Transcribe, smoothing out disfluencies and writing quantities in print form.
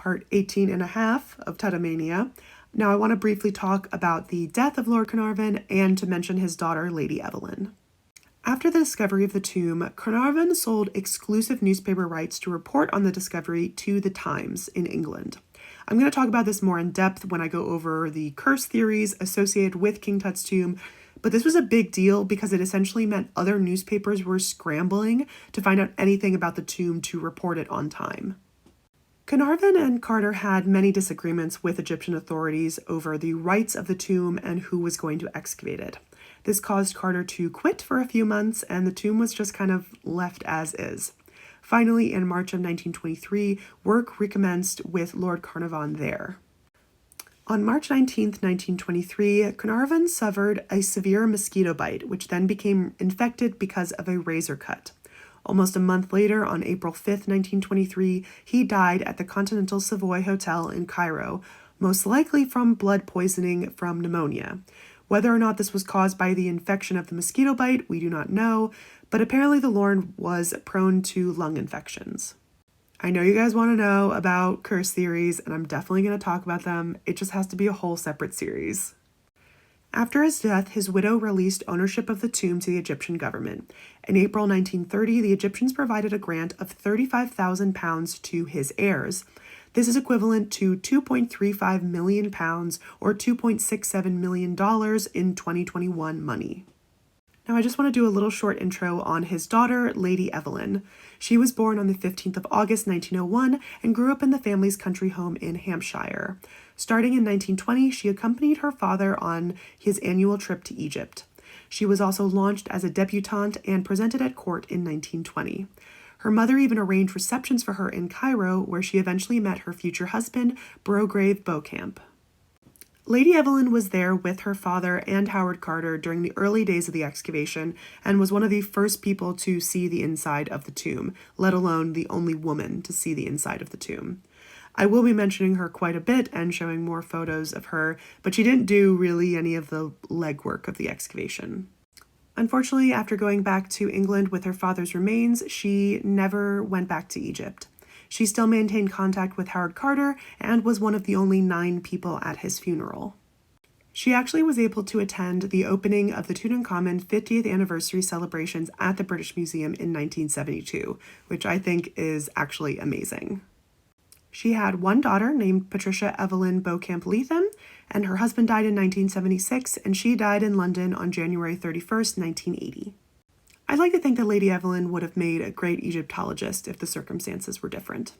part 18 and a half of Tutomania. Now I want to briefly talk about the death of Lord Carnarvon and to mention his daughter, Lady Evelyn. After the discovery of the tomb, Carnarvon sold exclusive newspaper rights to report on the discovery to the Times in England. I'm going to talk about this more in depth when I go over the curse theories associated with King Tut's tomb, but this was a big deal because it essentially meant other newspapers were scrambling to find out anything about the tomb to report it on time. Carnarvon and Carter had many disagreements with Egyptian authorities over the rights of the tomb and who was going to excavate it. This caused Carter to quit for a few months, and the tomb was just kind of left as is. Finally, in March of 1923, work recommenced with Lord Carnarvon there. On March 19, 1923, Carnarvon suffered a severe mosquito bite, which then became infected because of a razor cut. Almost a month later, on April 5, 1923, he died at the Continental Savoy Hotel in Cairo, most likely from blood poisoning from pneumonia. Whether or not this was caused by the infection of the mosquito bite, we do not know, but apparently the Lord was prone to lung infections. I know you guys want to know about curse theories, and I'm definitely going to talk about them. It just has to be a whole separate series. After his death, his widow released ownership of the tomb to the Egyptian government. In April 1930, the Egyptians provided a grant of £35,000 to his heirs. This is equivalent to £2.35 million or $2.67 million in 2021 money. Now I just want to do a little short intro on his daughter, Lady Evelyn. She was born on the 15th of August, 1901, and grew up in the family's country home in Hampshire. Starting in 1920, she accompanied her father on his annual trip to Egypt. She was also launched as a debutante and presented at court in 1920. Her mother even arranged receptions for her in Cairo, where she eventually met her future husband, Brograve Beauchamp. Lady Evelyn was there with her father and Howard Carter during the early days of the excavation and was one of the first people to see the inside of the tomb, let alone the only woman to see the inside of the tomb. I will be mentioning her quite a bit and showing more photos of her, but she didn't do really any of the legwork of the excavation. Unfortunately, after going back to England with her father's remains, she never went back to Egypt. She still maintained contact with Howard Carter and was one of the only 9 people at his funeral. She actually was able to attend the opening of the Tutankhamun 50th anniversary celebrations at the British Museum in 1972, which I think is actually amazing. She had one daughter named Patricia Evelyn Beauchamp Leatham, and her husband died in 1976, and she died in London on January 31st, 1980. I'd like to think that Lady Evelyn would have made a great Egyptologist if the circumstances were different.